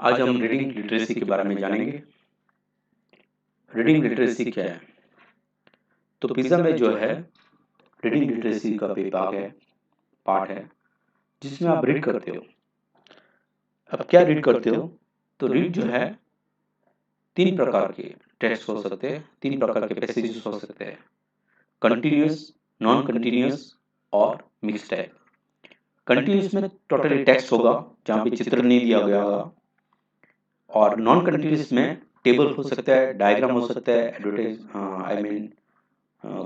आज हम reading literacy के बारे में जानेंगे। रीडिंग लिटरेसी क्या है? तो पिज़्ज़ा में जो है रीडिंग लिटरेसी का विभाग है, पार्ट है, जिसमें आप रीड करते हो। अब क्या रीड करते हो? तो रीड जो है 3 प्रकार के टेक्स्ट हो सकते हैं, 3 प्रकार के पैसेजेस हो सकते हैं। कंटीन्यूअस, नॉन कंटीन्यूअस और मिक्स टाइप। कंटीन्यूअस में टोटली टेक्स्ट होगा, जहाँ पे चित्र नहीं दिया गया होगा, और नॉन कंटीन्यूअस में टेबल हो सकता है, डायग्राम हो सकता है,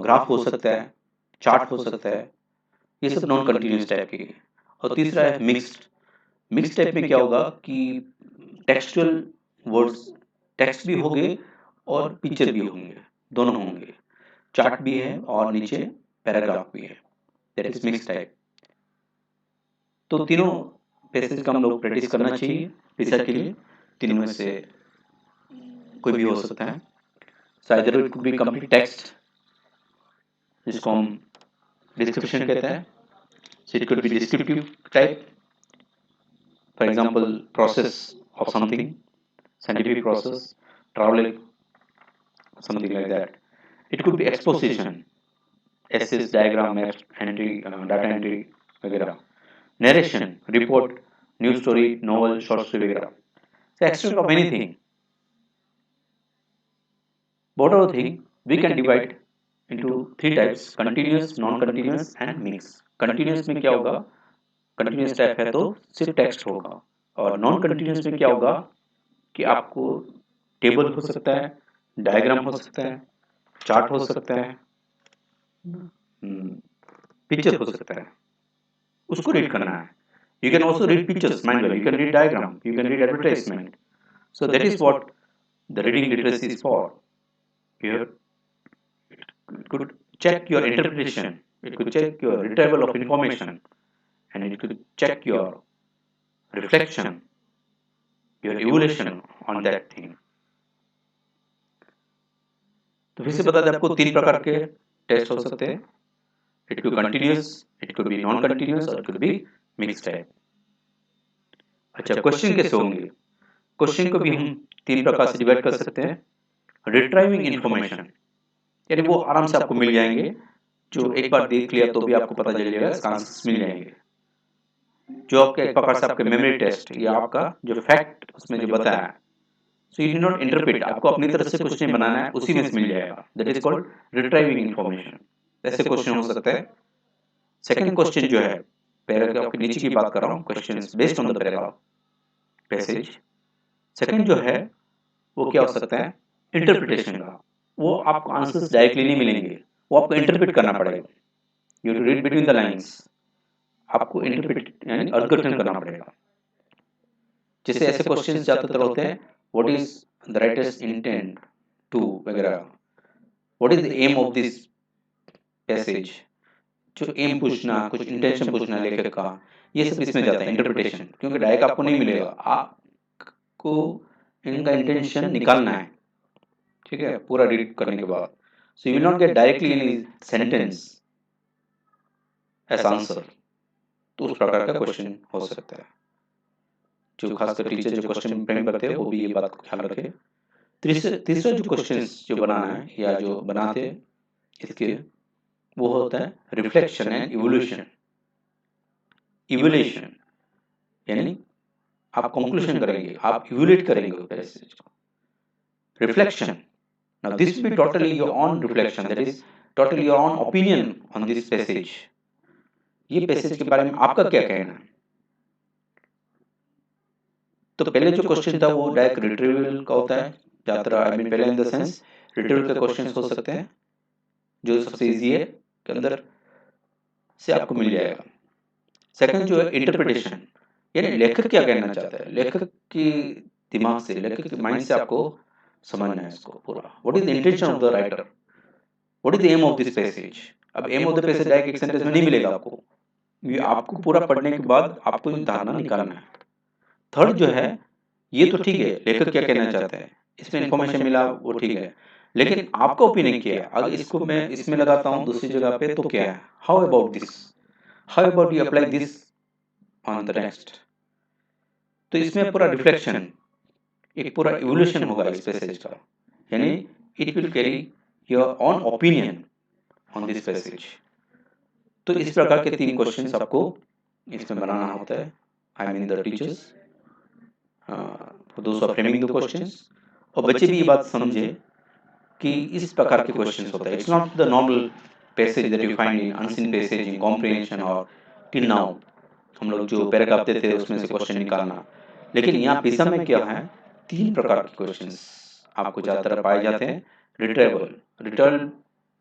ग्राफ हो सकता है, चार्ट हो सकता है। ये सब नॉन कंटीन्यूअस टाइप के। और तीसरा है मिक्स्ड। मिक्स टाइप में क्या होगा कि टेक्सचुअल वर्ड्स, टेक्स्ट भी होंगे और पिक्चर भी होंगे, दोनों होंगे। चार्ट भी है और नीचे पैराग्राफ भी है। That is mix type. तो तीनों पैसेज का हम लोग प्रैक्टिस करना चाहिए पिज़्ज़ा के लिए। तीनों में से कोई भी हो सकता है। So either it could B complete text, जिसको हम डिस्क्रिप्शन कहते हैं। So it could be descriptive type, for example, process of something, scientific process, traveling, something like that. It could be exposition, essays, diagram, entry, data entry, वगैरह. Narration, report, news story, novel, short story वगैरह. So extent of anything. Whatever thing we can divide into 3 types: continuous, non-continuous and mix. Continuous में क्या होगा? Continuous type है तो सिर्फ text होगा। और नॉन कंटिन्यूस में क्या होगा कि आपको टेबल हो सकता है, डायग्राम हो सकता है, चार्ट हो सकता है, पिक्चर हो सकता है, उसको रीड करना है। You can also read pictures manually, you can read diagram, you can read advertisement. So that is what the reading literacy is for. Here it could check your interpretation, it could check your retrieval of information, and it could check your reflection, your evaluation on that thing. तो फिर से बता दें आपको 3 प्रकार के test हो सकते हैं। It could continuous, it could be non continuous और it could be mixed type. अच्छा, क्वेश्चन कैसे होंगे? क्वेश्चन को भी हम 3 प्रकार से डिवाइड कर सकते हैं। रिट्राइविंग इंफॉर्मेशन, यानी वो आराम से आपको मिल जाएंगे, जो एक बार देख लिया तो भी आपको पता चल जाएगा, इसका आंसर्स मिल जाएंगे। जो आपके एक प्रकार से आपके मेमोरी टेस्ट या आपका जो फैक्ट उसमें जो बताया है, so U D not interpret, आपको अपनी तरफ से कुछ नहीं बनाना है, उसी में से मिल जाएगा। That is called retrieving information. ऐसे क्वेश्चन हो सकते हैं। सेकंड क्वेश्चन जो है, पैराग्राफ के नीचे की बात कर रहा हूँ, questions based on the paragraph passage. Second जो है वो क्या हो सकता है? इंटरप्रिटेशन का। वो आपको आंसर्स डायरेक्टली नहीं मिलेंगे, वो आपको इंटरप्रेट करना पड़ेगा। You to read between the lines, आपको इंटरप्रेट यानी अर्थघटन करना पड़ेगा। जैसे ऐसे क्वेश्चंस ज्यादातर होते हैं, what is the writer's intent to वगैरह, what is the aim of this passage, जो एम पूछना, कुछ इंटेंशन पूछना लेखक का, ये सब इसमें जाता है इंटरप्रिटेशन। क्योंकि डायरेक्ट आपको नहीं मिलेगा, आपको इनका इंटेंशन निकालना है, ठीक है, पूरा रीड करने के बाद। So you will not get directly any sentence as answer. तो उस प्रकार का क्वेश्चन हो सकता है। जो खासकर टीचर जो क्वेश्चन फ्रेम करते हैं वो भी ये बात को ख्याल रखें। तीसरा जो क्वेश्चंस जो बनाना है या जो बनाते हैं इसके, वो होता है रिफ्लेक्शन एंड इवोल्यूशन। इवोल्यूशन यानी आप कंक्लूजन करेंगे, आप इवोल्यूट करेंगे पैसेज को। Reflection, now this will be totally your own reflection, that is totally your own opinion on this passage. ये पैसेज के बारे में आपका क्या कहना है? तो पहले जो क्वेश्चन था वो डायरेक्ट रिट्रीवल का होता है ज्यादातर। आई मीन पहले इन द सेंस रिट्रीवल के क्वेश्चंस हो सकते हैं, जो सबसे इजी है के अंदर से आपको मिल जाएगा। सेकंड जो है इंटरप्रिटेशन, यानी लेखक क्या कहना चाहता है, लेखक के दिमाग से, लेखक के माइंड से आपको समझना है इसको पूरा। What is the intention of the writer, what is the aim of this passage. अब aim of the passage direct एक सेंटेंस में नहीं मिलेगा आपको, ये आपको पूरा पढ़ने के बाद आपको एक धारणा निकालना है। थर्ड जो है, ये तो ठीक है लेखक क्या कहना चाहता है, इसमें इंफॉर्मेशन मिला वो ठीक है, लेकिन आपका ओपिनियन क्या है? अगर इसको मैं इसमें लगाता हूँ दूसरी जगह पे तो क्या है? How about this, how about you apply this on the next. तो इसमें पूरा रिफ्लेक्शन, एक पूरा इवोल्यूशन होगा इस पैसेज का, यानी it will carry your on opinion on this passage. तो इस प्रकार के 3 क्वेश्चंस आपको इसमें बनाना होता है। I mean the teachers for those who are framing the questions, और बच्चे भी ये बात समझे कि इस प्रकार के क्वेश्चंस होते हैं। It's not the normal passage that you find in unseen passage in comprehension और टिल नाउ हम लोग जो पैराग्राफ देते थे उसमें से क्वेश्चन निकालना। लेकिन यहाँ पिसा में क्या है, 3 प्रकार के क्वेश्चंस आपको ज़्यादातर पाए जाते हैं। रिट्रेवल, रिटर्न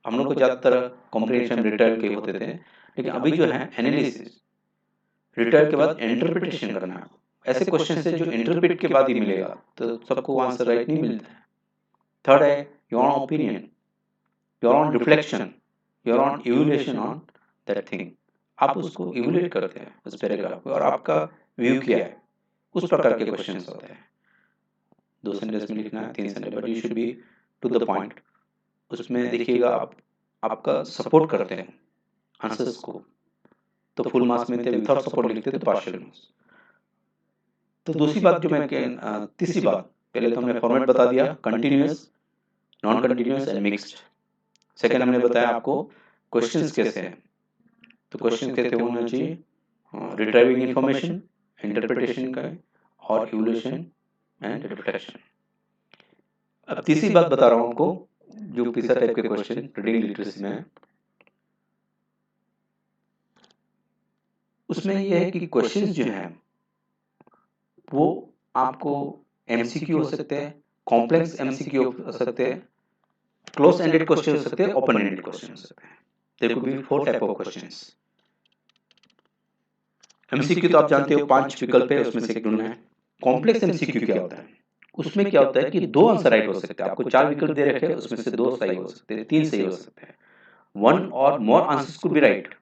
हम लोग को ज़्यादातर कॉम्प्रिहेंशन रिटर्न के होते थे, लेकिन अभी जो है एनालिसिस, रिटर्न के बाद इंटरप्रिटेशन करना है। ऐसे क्वेश्चन से जो इंटरप्रेट के बाद ही मिलेगा, तो सबको आंसर राइट नहीं मिलता है। थर्ड है your on opinion, your on reflection, your on evaluation on that thing. आप उसको इवैल्यूएट करते हैं उस पैराग्राफ को, और आपका व्यू क्या है, उस प्रकार के क्वेश्चंस होते हैं। 2 सेंटेंस में लिखना है, 3 sentence, but you should be to the point. उसमें देखिएगा आप आपका सपोर्ट करते हैं आंसर्स को, तो फुल मार्क्स मिलते हैं। विदाउट सपोर्ट लिखते तो पार्शियल मार्क्स। तो दूसरी बात जो मैं तीसरी बात, पहले तो हमने फॉर्मेट बता दिया, continuous, non continuous and mixed. Second हमने बताया आपको क्वेश्चंस कैसे हैं, तो क्वेश्चन कैसे होना चाहिए, रिट्राइविंग इंफॉर्मेशन, इंटरप्रिटेशन का, और इवोल्यूशन एंड रिफ्लेक्शन। अब तीसरी बात बता रहा हूँ आपको, जो पिसा टाइप के क्वेश्चन रीडिंग लिटरेसी में है, उसमें यह है कि क्वेश्चंस जो हैं वो आपको एमसीक्यू हो सकते हैं, कॉम्प्लेक्स एमसीक्यू हो सकते हैं, क्लोज एंडेड क्वेश्चन हो सकते हैं, ओपन एंडेड क्वेश्चन हो सकते हैं। There could be 4 type of questions. MCQ तो आप जानते हो 5 विकल्प है, उसमें से एक ढूंढना है। कॉम्प्लेक्स एमसीक्यू क्या होता है, उसमें क्या होता है कि 2 आंसर राइट हो सकते हैं। आपको 4 विकल्प दे रखे हैं, उसमें से 2 सही हो सकते हैं, 3 सही हो सकते हैं। 1 और more answers could B right,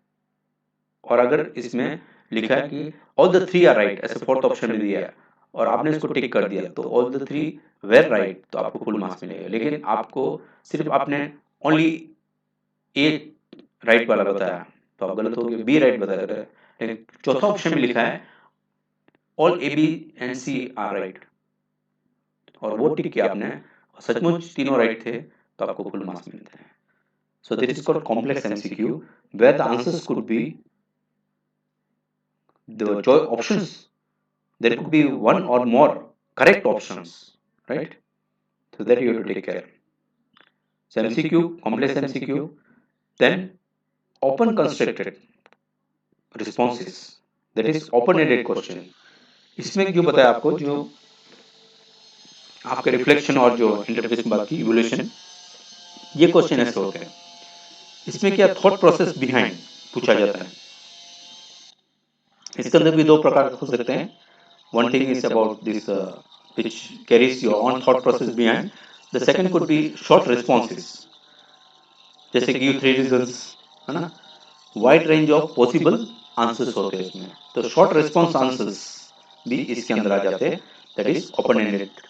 और अगर इसमें लिखा है कि ऑल द 3 आर राइट, ऐसे फोर्थ ऑप्शन में दिया है और आपने इसको टिक कर दिया, तो ऑल द 3 वेर राइट, तो आपको फुल मार्क्स मिलेगा। लेकिन आपको सिर्फ आपने ओनली ए राइट वाला बताया, तो आप गलत हो गए, बी राइट बता रहे हैं। लेकिन चौथा ऑप्शन में लिखा है all A B and C are right, और वो टिक किया आपने, और सचमुच तीनों राइट थे, तो आपको फुल मार्क्स मिलते हैं। So this is called complex MCQ, where the answers could be the choice options, there could be one or more correct options, right? So that you have to take care. So MCQ, complex MCQ, then open constructed responses, that is open ended question। इसमें जो बताया आपको, जो आपके reflection और जो interface बात की इवोल्यूशन, ये क्वेश्चन ऐसे होते हैं। इसमें क्या थॉट प्रोसेस बिहाइंड पूछा जाता है। इसके अंदर भी 2 प्रकार हो सकते हैं। One thing is about this which carries your own thought process behind. The second could be short responses, जैसे give 3 reasons, है ना, wide range of possible answers होते हैं इसमें। तो short response answers भी इसके अंदर आ जाते हैं, that is open ended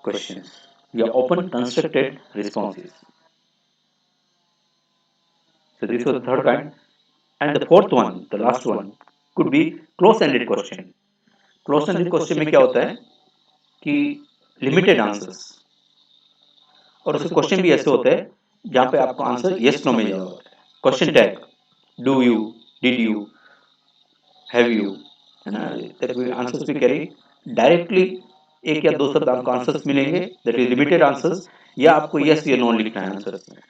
questions या open constructed responses। So this was the third kind, and the fourth one, the last one, could be close ended question। close ended question में क्या होता है कि limited answers, और उसके question भी ऐसे होते हैं जहाँ पे आपको आंसर यस नो में जाना होता है। Question tag, do you, did you, have you, है ना, दैट विल आंसर्स भी कैरी डायरेक्टली। एक या दो शब्द आपको आंसर्स मिलेंगे, दैट इज लिमिटेड आंसर्स, या आपको यस या नो लिखना है आंसर्स में।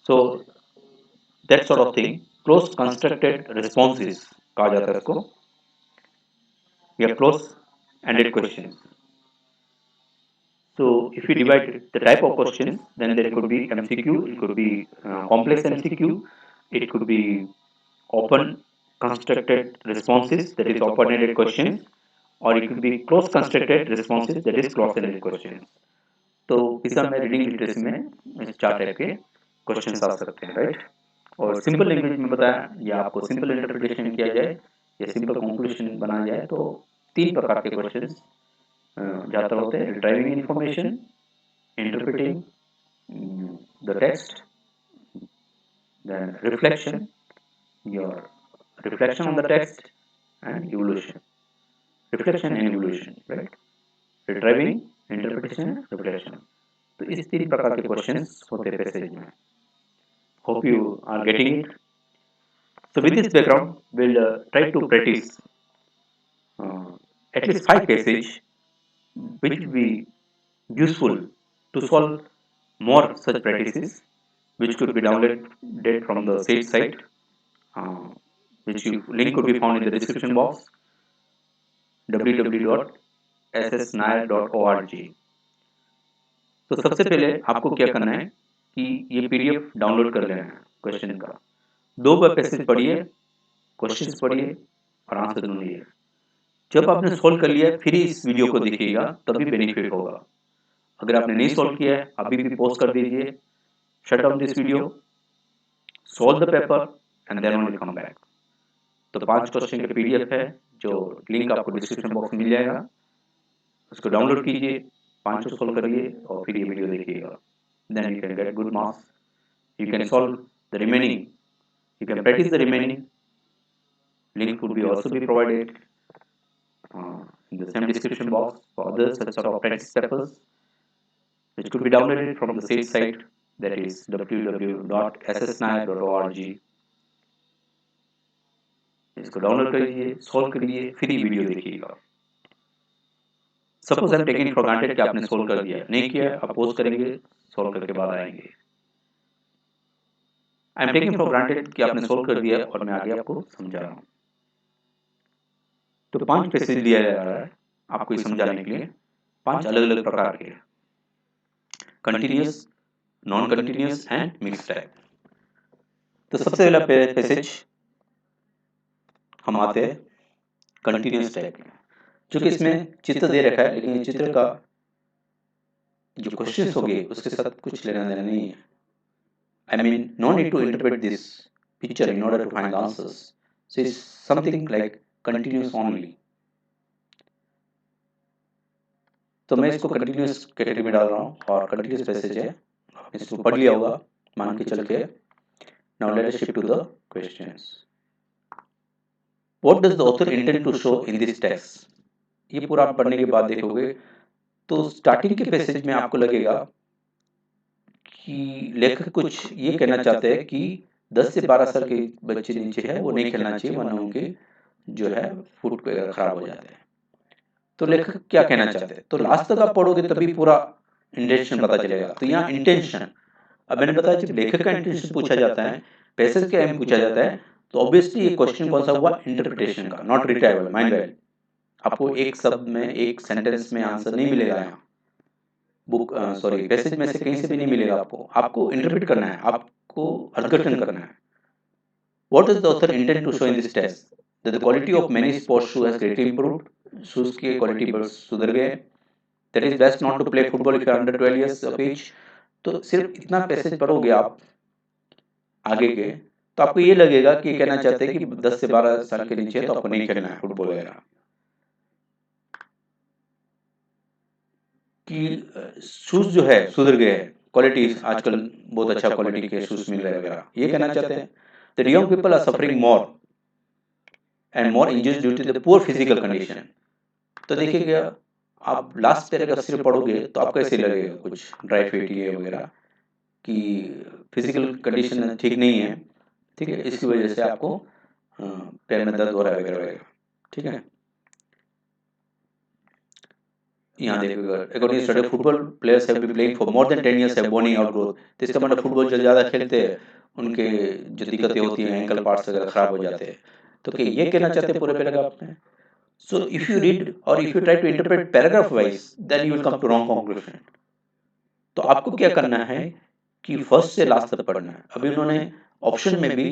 So that sort of thing close constructed responses कहा जाता है इसको, या close ended question. So if we divide the type of questions, then there could be MCQ, it could be complex MCQ, it could be open constructed responses, that is open-ended questions, or it could be close constructed responses, that is close-ended questions। तो पिसा में reading literacy में इस 4 type के questions आ सकते हैं, right. और simple language में बताया, या आपको सिंपल इंटरप्रिटेशन किया जाए या सिंपल कंक्लूजन बनाया जाए, तो 3 प्रकार के क्वेश्चंस ज़्यादातर होते हैं। Retrieving information, interpreting the text, then reflection, your reflection on the text, and evolution, reflection and evolution, right? Retrieving, interpretation, reflection. तो इस 3 प्रकार के क्वेश्चंस होते हैं पैसेज में। Hope you are getting it. So with this background, we'll try to practice at least 5 passages which will be useful to solve more such practices, which could be downloaded from the said site, uh, link could be found in the description box, www.ssnair.org। तो सबसे पहले आपको क्या करना है कि ये PDF download कर लेना है क्वेश्चन का। 2 बार पैसेज पढ़िए, क्वेश्चंस पढ़िए और आंसर ढूंढिए। जब आपने सोल्व कर लिया फिर इस वीडियो को देखिएगा, तभी बेनिफिट होगा। अगर आपने नहीं सोल्व किया है अभी भी पॉज कर दीजिए, shut down this video, solve the paper and then only come back. तो 5 क्वेश्चन का पीडीएफ है जो लिंक आपको डिस्क्रिप्शन बॉक्स में मिल जाएगा, उसको डाउनलोड कीजिए, 5 सोल्व करिए और फिर ये वीडियो देखिएगा। Then you can get good marks, you can solve the remaining, you can practise the remaining. Link would be also be provided in the same description box for other such sort of practice papers, which could be downloaded from the said site, that is www.ssnair.org। इसको download करिए, solve करिए, फिर ये video देखिएगा। Suppose I am taking for granted कि आपने solve कर दिया, नहीं किया आप पॉज करेंगे, सॉल्व करके बाद आएंगे। I am taking for granted कि आपने सॉल्व कर दिया और मैं आगे आपको समझा रहा हूँ। तो 5 पैसेज दिया जा रहा है आपको ये समझाने के लिए, 5 अलग अलग प्रकार के, continuous, non continuous and mix type. तो सबसे पहला पैसेज हम आते हैं कंटिन्यूअस टाइप में, जो कि इसमें चित्र दे रखा है, लेकिन चित्र का जो क्वेश्चंस होंगे उसके साथ कुछ लेना देना नहीं है। I mean, no need to interpret this picture in order to find the answers. So it's something like continuous only. तो मैं इसको कंटिन्यूअस कैटेगरी में डाल रहा हूँ और कंटिन्यूअस पैसेज है, आपने इसको पढ़ लिया होगा मान के चल के। Now let us shift to the questions. What does the author intend to show in this text? ये पूरा आप पढ़ने के बाद देखोगे तो स्टार्टिंग के पैसेज में आपको लगेगा कि लेखक कुछ ये कहना चाहते हैं कि 10 से 12 साल के बच्चे नीचे है वो नहीं खेलना चाहिए, वरना उनके जो है फुट खराब हो जाते हैं। तो लेखक क्या कहना चाहते हैं, तो लास्ट तक आप पढ़ोगे तभी पूरा इंटेंशन पता चलेगा। तो यहाँ इंटेंशन, अब मैंने बताया जब लेखक का इंटेंशन पूछा जाता है, पैसेज का एम पूछा जाता है, तो ऑब्वियसली ये क्वेश्चन कौन सा हुआ, इंटरप्रिटेशन का, नॉट रिट्राइवल। माइंड वेल, आपको एक शब्द में एक सेंटेंस में आंसर नहीं मिलेगा यहाँ, बुक सॉरी पैसेज में से कहीं से भी नहीं मिलेगा आपको इंटरप्रेट करना है, आपको अर्थघटन करना है। What does the author intend to show in this test? That the quality of many sports shoes has greatly improved. Shoes की क्वालिटी बस सुधर गए। That is best not to play football if you are under 12 years of age. तो सिर्फ इतना passage पढ़ोगे आप आगे के, तो आपको ये लगेगा कि कहना चाहते हैं कि 10 से 12 साल के नीचे तो आपको नहीं खेलना है फुटबॉल वगैरह, कि शूज जो है सुधर गए, क्वालिटी आजकल बहुत अच्छा क्वालिटी के शूज मिल रहे वगैरह, ये कहना चाहते हैं। The young people are suffering more and more injuries due to the poor physical condition. तो देखिएगा आप लास्ट पैराग्राफ सिर्फ पढ़ोगे तो आपको ऐसे लगेगा कुछ ड्राई फिट ये वगैरह कि फिजिकल कंडीशन ठीक नहीं है, ठीक है, इसकी वजह से आपको पैर में दर्द हो रहा है वगैरह, ठीक है। यहाँ देखिएगा according to study football players have been playing for more than 10 years have bony outgrowth. तो इसका मतलब फुटबॉल जो ज़्यादा खेलते हैं उनके जो दिक्कतें होती हैं, एंकल पार्ट्स वगैरह खराब हो जाते हैं। तो कि ये कहना चाहते हैं पूरे पैराग्राफ में। So if you read or if you try to interpret paragraph wise, then you will come to wrong conclusion. तो आपको क्या करना है कि फर्स्ट से लास्ट तक पढ़ना है। अभी उन्होंने ऑप्शन में भी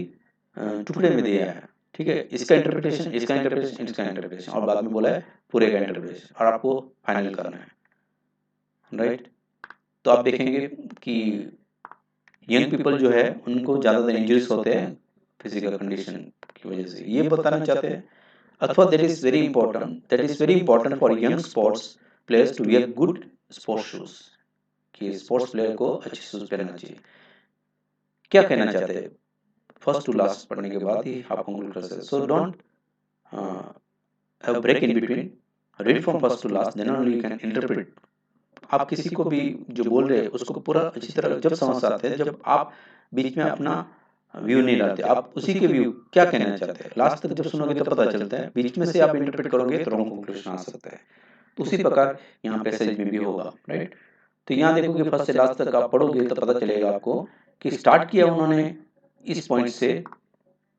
टुकड़े में दिया है, ठीक है, इसका इंटरप्रिटेशन, इसका इंटरप्रिटेशन, इसका इंटरप्रिटेशन, और बाद में बोला है पूरे का इंटरप्रिटेशन, और आपको फाइनल करना है, राइट। तो आप देखेंगे कि यंग पीपल जो है उनको ज़्यादातर इंजरीज होते हैं फिजिकल कंडीशन की वजह से, ये बताना चाहते हैं। अथवा that is very important for young sports players to wear good sports shoes, कि स्पोर्ट्स प्लेयर को अच्छे शूज पहनना चाहिए। क्या कहना चाहते हैं, फर्स्ट टू लास्ट पढ़ने के बाद ही आप कंक्लूड कर सकते। So don't have break in between, read from first to last, then only you can interpret. आप किसी को भी जो बोल रहे हैं उसको पूरा अच्छी तरह जब समझ आते हैं, जब आप बीच में अपना व्यू नहीं लाते, आप उसी के व्यू क्या कहना चाहते हैं लास्ट तक जब सुनोगे तो पता चलता है। बीच में से आप इंटरप्रेट करोगे तो रॉन्ग कंक्लूजन आ सकता है। तो उसी प्रकार यहाँ पैसेज में भी होगा, राइट। तो यहाँ देखोगे फर्स्ट से लास्ट तक आप पढ़ोगे तो पता चलेगा आपको कि स्टार्ट किया उन्होंने इस पॉइंट से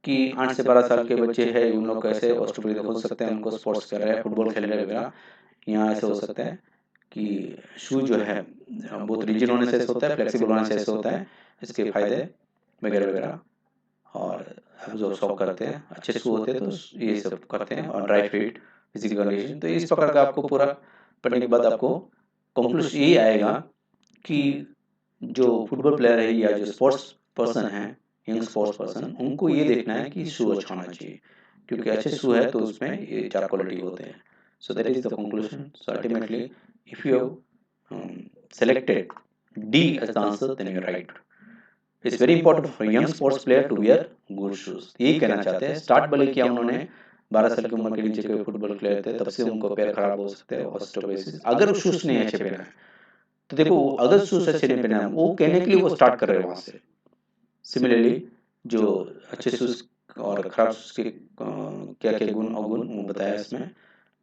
कि 8 से 12 साल के बच्चे हैं, उन लोग कैसे ऑस्ट्रेलिया खोल सकते हैं, उनको स्पोर्ट्स कर रहे हैं, फुटबॉल खेल रहे हैं वगैरह। यहाँ ऐसे हो सकता है कि शू जो है बहुत रिजिड होने से ऐसे होता है, फ्लेक्सिबल होने से ऐसे होता है, इसके फायदे वगैरह वगैरह। और जो शॉप करते हैं अच्छे शू होते हैं तो ये सब करते हैं, और ड्राई फिट, फिजिकल कंडीशन। तो इस प्रकार का आपको पूरा पढ़ने के बाद आपको कंक्लूजन यही आएगा कि जो फुटबॉल प्लेयर है या जो स्पोर्ट्स पर्सन है, यंग स्पोर्ट्स पर्सन, उनको ये देखना है कि शू अच्छा होना चाहिए, क्योंकि अच्छे शू है तो उसमें ये 4 क्वालिटी होते हैं। So that is the conclusion. So ultimately if you selected D as the answer, then you're right. It's very important for a young sports player to wear good shoes. यही कहना चाहते हैं। स्टार्ट भले किया उन्होंने 12 साल की उम्र के नीचे के फुटबॉल प्लेयर थे, तब से उनको पैर खराब हो सकते हैं ऑस्टियोपोरोसिस, अगर शूज नहीं अच्छे पहना है। तो देखो अगर शूज अच्छे नहीं पहना है, वो कहने के लिए वो स्टार्ट कर रहे हैं वहां से। सिमिलरली जो अच्छे शूज और खराब शूज के क्या क्या गुण अवगुण वो बताया इसमें,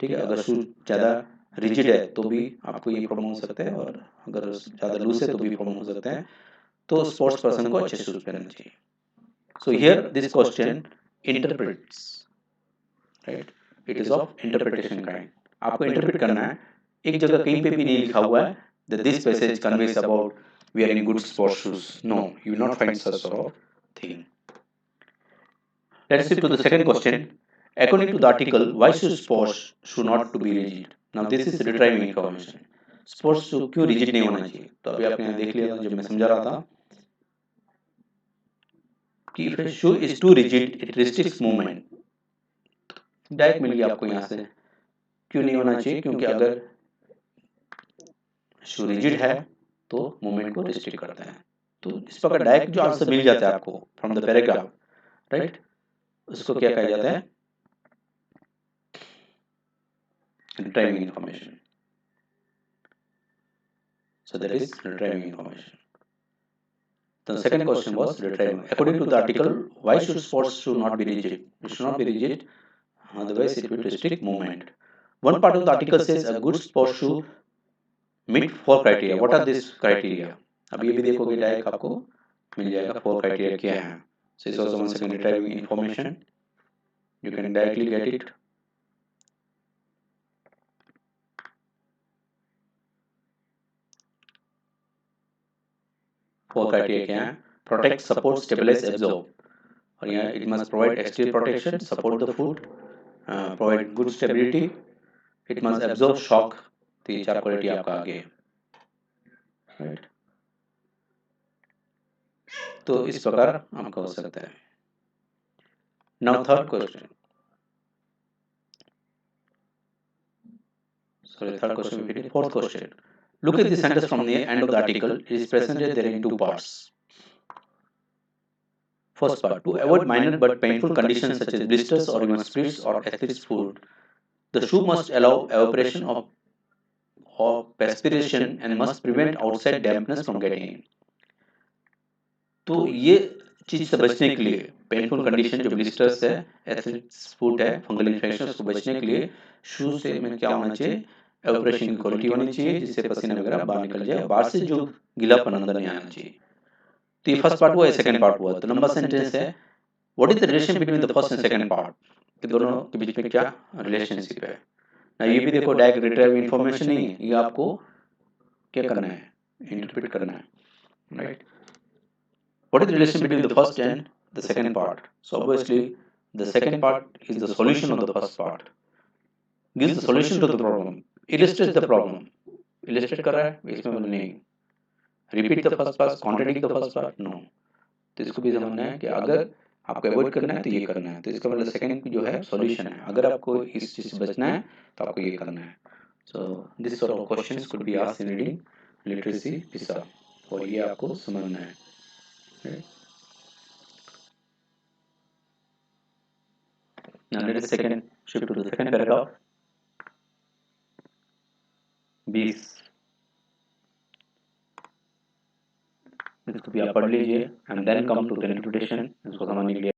ठीक है। अगर शूज ज्यादा रिजिड है तो भी आपको ये प्रॉब्लम हो सकता है, और अगर ज्यादा लूज है तो भी प्रॉब्लम हो सकता है। तो स्पोर्ट्स पर्सन को अच्छे शूज पहनना चाहिए। So here this question interprets, right, it is of interpretation kind. आपको इंटरप्रेट करना है। एक जगह कहीं पे भी नहीं लिखा हुआ है that this passage conveys about wearing good sports shoes. No, you will not find such sort of thing. Let's shift to the second question. According to the article, why should sports should not to be rigid? Now this is retrieving information. Sports shoe क्यों rigid नहीं होना चाहिए? तो अभी आपने देख लिया था जब मैं समझा रहा था कि if a shoe is too rigid, it restricts movement. Direct मिल गया आपको यहाँ से। क्यों नहीं होना चाहिए? क्योंकि अगर शू रिजिड है तो मूवमेंट को रिस्ट्रिक्ट करता है। तो इस प्रकार डायरेक्ट जो आंसर मिल जाता है आपको फ्रॉम द पैराग्राफ, राइट, उसको क्या कहा जाता है? Retrieving information. So that is retrieving information. The second question was retrieving. According to the article, why should sports should not be rigid? It should not be rigid, otherwise it will restrict movement. One part of the article says a good sports shoe meet 4 criteria. What are these criteria? अब ये भी देखोगे direct आपको मिल जाएगा 4 criteria क्या है. So this also one second retrieving information. You can directly get it. Four criteria क्या है? Protect, support, stabilize, absorb. और यहाँ it must provide exterior protection, support the foot, provide good stability, it must absorb shock. तो ये 4 quality आपका आगे है, right. तो इस प्रकार आपका हो सकता है। Now third question, fourth question. Look at the sentence from the end of the article. It is presented there in 2 parts. First part, to avoid minor but painful conditions such as blisters or even splits or athlete's foot, the shoe must allow evaporation of perspiration and must prevent outside dampness from getting in. तो ये चीज से बचने के लिए, painful condition जो blisters है, athletes foot है, फंगल इन्फेक्शन, उसको बचने के लिए शूज से में क्या होना चाहिए? एवापोरेशन की क्वालिटी होनी चाहिए, जिससे पसीना वगैरह बाहर निकल जाए, बाहर से जो गीलापन अंदर नहीं आना चाहिए। तो ये फर्स्ट पार्ट हुआ, सेकंड पार्ट हुआ। तो लंबा सेंटेंस है, what is the relation between the first and second part? कि दोनों के बीच में क्या रिलेशनशिप है? ना ये भी देखो डायरेक्ट रिट्रीव इंफॉर्मेशन नहीं है, ये आपको क्या करना है? इंटरप्रेट करना है, right. What is the relation between the first and the second part? So obviously the second part is the solution of the first part, gives the solution to the problem, illustrates the problem. Illustrate कर रहा है इसमें बोले नहीं, repeat the first part, contradict the first part, no. तो इसको भी समझना है कि अगर आपको अवॉइड करना है तो ये करना है, तो इसका मतलब सेकंड जो है सॉल्यूशन है। अगर आपको इस चीज से बचना है तो आपको ये करना है। So this sort of questions could be asked in reading literacy पिसा, और ये आपको समझना है, right? Now let us shift to the second paragraph. 20। इसको भी आप पढ़ लीजिए and then come to the interpretation. इसको समझने के लिए